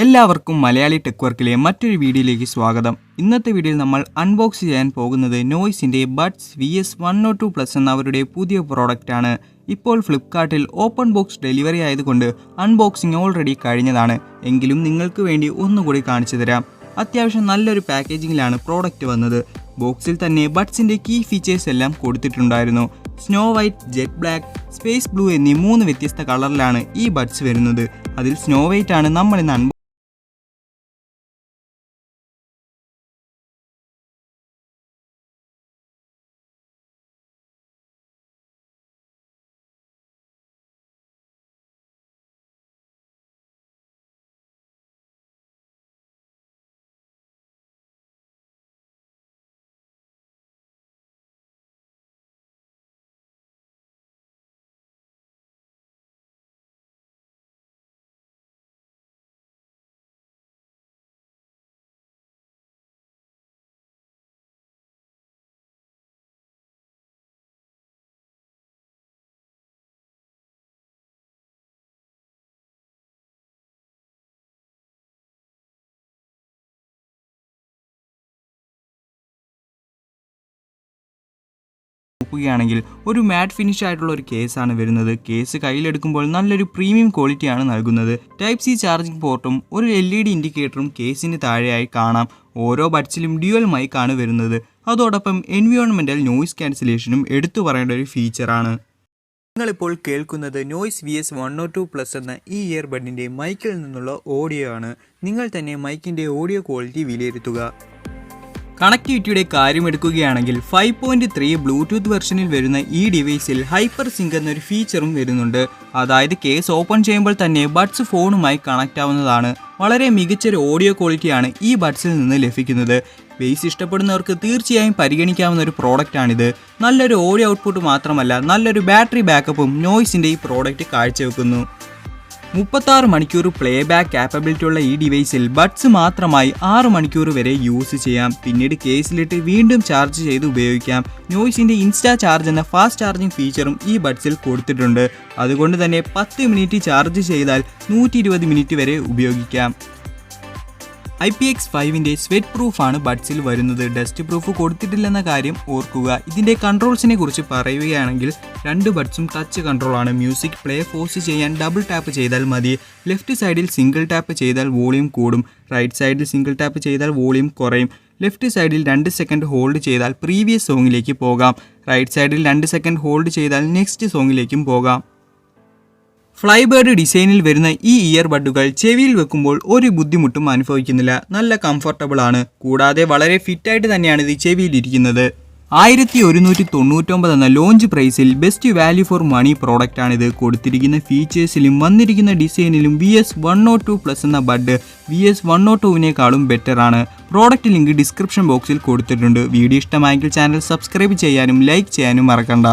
എല്ലാവർക്കും മലയാളി ടെക് വർക്കിലെ മറ്റൊരു വീഡിയോയിലേക്ക് സ്വാഗതം. ഇന്നത്തെ വീഡിയോയിൽ നമ്മൾ അൺബോക്സ് ചെയ്യാൻ പോകുന്നത് നോയ്സിൻ്റെ ബഡ്സ് VS102+ എന്ന അവരുടെ പുതിയ പ്രോഡക്റ്റാണ്. ഇപ്പോൾ ഫ്ലിപ്കാർട്ടിൽ ഓപ്പൺ ബോക്സ് ഡെലിവറി ആയതുകൊണ്ട് അൺബോക്സിംഗ് ഓൾറെഡി കഴിഞ്ഞതാണ്. എങ്കിലും നിങ്ങൾക്ക് വേണ്ടി ഒന്നുകൂടി കാണിച്ചു തരാം. അത്യാവശ്യം നല്ലൊരു പാക്കേജിങ്ങിലാണ് പ്രോഡക്റ്റ് വന്നത്. ബോക്സിൽ തന്നെ ബഡ്സിൻ്റെ കീ ഫീച്ചേഴ്സ് എല്ലാം കൊടുത്തിട്ടുണ്ടായിരുന്നു. Snow white, jet black, space blue എന്നീ 3 വ്യത്യസ്ത കളറിലാണ് ഈ ബഡ്സ് വരുന്നത്. അതിൽ സ്നോ വൈറ്റ് ആണ് നമ്മൾ ഇന്ന് നോക്കുകയാണെങ്കിൽ ഒരു മാറ്റ് ഫിനിഷ് ആയിട്ടുള്ള ഒരു കേസാണ് വരുന്നത്. കേസ് കയ്യിലെടുക്കുമ്പോൾ നല്ലൊരു പ്രീമിയം ക്വാളിറ്റിയാണ് നൽകുന്നത്. ടൈപ്പ് സി ചാർജിംഗ് പോർട്ടും ഒരു LED ഇൻഡിക്കേറ്ററും കേസിന് താഴെയായി കാണാം. ഓരോ ബഡ്സിലും ഡ്യുവൽ മൈക്കാണ് വരുന്നത്. അതോടൊപ്പം എൻവയോൺമെന്റൽ നോയ്സ് ക്യാൻസലേഷനും എടുത്തു പറയേണ്ട ഒരു ഫീച്ചറാണ്. നിങ്ങളിപ്പോൾ കേൾക്കുന്നത് നോയ്സ് VS102+ എന്ന ഈ ഇയർബഡിൻ്റെ മൈക്കിൽ നിന്നുള്ള ഓഡിയോ ആണ്. നിങ്ങൾ തന്നെ മൈക്കിൻ്റെ ഓഡിയോ ക്വാളിറ്റി വിലയിരുത്തുക. കണക്ടിവിറ്റിയുടെ കാര്യമെടുക്കുകയാണെങ്കിൽ 5.3 ബ്ലൂടൂത്ത് വെർഷനിൽ വരുന്ന ഈ ഡിവൈസിൽ ഹൈപ്പർ സിങ്ക് എന്നൊരു ഫീച്ചറും വരുന്നുണ്ട്. അതായത് കേസ് ഓപ്പൺ ചെയ്യുമ്പോൾ തന്നെ ബഡ്സ് ഫോണുമായി കണക്റ്റ് ആവുന്നതാണ്. വളരെ മികച്ചൊരു ഓഡിയോ ക്വാളിറ്റിയാണ് ഈ ബഡ്സിൽ നിന്ന് ലഭിക്കുന്നത്. ബേസ് ഇഷ്ടപ്പെടുന്നവർക്ക് തീർച്ചയായും പരിഗണിക്കാവുന്ന ഒരു പ്രോഡക്റ്റാണിത്. നല്ലൊരു ഓഡിയോ ഔട്ട്പുട്ട് മാത്രമല്ല, നല്ലൊരു ബാറ്ററി ബാക്കപ്പും നോയ്സിൻ്റെ ഈ പ്രോഡക്റ്റ് കാഴ്ചവെക്കുന്നു. 36 മണിക്കൂർ പ്ലേ ബാക്ക് കാപ്പബിലിറ്റി ഉള്ള ഈ ഡിവൈസിൽ ബഡ്സ് മാത്രമായി 6 മണിക്കൂർ വരെ യൂസ് ചെയ്യാം. പിന്നീട് കേസിലിട്ട് വീണ്ടും ചാർജ് ചെയ്ത് ഉപയോഗിക്കാം. നോയ്സിൻ്റെ ഇൻസ്റ്റാ ചാർജ് എന്ന ഫാസ്റ്റ് ചാർജിംഗ് ഫീച്ചറും ഈ ബഡ്സിൽ കൊടുത്തിട്ടുണ്ട്. അതുകൊണ്ട് തന്നെ 10 മിനിറ്റ് ചാർജ് ചെയ്താൽ 120 മിനിറ്റ് വരെ ഉപയോഗിക്കാം. IPX5ൻ്റെ സ്വെറ്റ് പ്രൂഫാണ് ബഡ്സിൽ വരുന്നത്. ഡസ്റ്റ് പ്രൂഫ് കൊടുത്തിട്ടില്ലെന്ന കാര്യം ഓർക്കുക. ഇതിൻ്റെ കൺട്രോൾസിനെ കുറിച്ച് പറയുകയാണെങ്കിൽ 2 ബഡ്സും ടച്ച് കൺട്രോളാണ്. മ്യൂസിക് പ്ലേ ഫോഴ്സ് ചെയ്യാൻ ഡബിൾ ടാപ്പ് ചെയ്താൽ മതി. ലെഫ്റ്റ് സൈഡിൽ സിംഗിൾ ടാപ്പ് ചെയ്താൽ വോളിയം കൂടും. റൈറ്റ് സൈഡിൽ സിംഗിൾ ടാപ്പ് ചെയ്താൽ വോളിയം കുറയും. ലെഫ്റ്റ് സൈഡിൽ 2 സെക്കൻഡ് ഹോൾഡ് ചെയ്താൽ പ്രീവിയസ് സോങ്ങിലേക്ക് പോകാം. റൈറ്റ് സൈഡിൽ 2 സെക്കൻഡ് ഹോൾഡ് ചെയ്താൽ നെക്സ്റ്റ് സോങ്ങിലേക്കും പോകാം. ഫ്ലൈബേർഡ് ഡിസൈനിൽ വരുന്ന ഈ ഇയർബഡുകൾ ചെവിയിൽ വെക്കുമ്പോൾ ഒരു ബുദ്ധിമുട്ടും അനുഭവിക്കുന്നില്ല. നല്ല കംഫർട്ടബിൾ ആണ്. കൂടാതെ വളരെ ഫിറ്റായിട്ട് തന്നെയാണ് ഇത് ചെവിയിലിരിക്കുന്നത്. 1199 എന്ന ലോഞ്ച് പ്രൈസിൽ ബെസ്റ്റ് വാല്യൂ ഫോർ മണി പ്രോഡക്റ്റാണിത്. കൊടുത്തിരിക്കുന്ന ഫീച്ചേഴ്സിലും വന്നിരിക്കുന്ന ഡിസൈനിലും VS102+ എന്ന ബഡ് VS102വിനേക്കാളും ബെറ്റർ ആണ്. പ്രോഡക്റ്റ് ലിങ്ക് ഡിസ്ക്രിപ്ഷൻ ബോക്സിൽ കൊടുത്തിട്ടുണ്ട്. വീഡിയോ ഇഷ്ടമായെങ്കിൽ ചാനൽ സബ്സ്ക്രൈബ് ചെയ്യാനും ലൈക്ക് ചെയ്യാനും മറക്കണ്ട.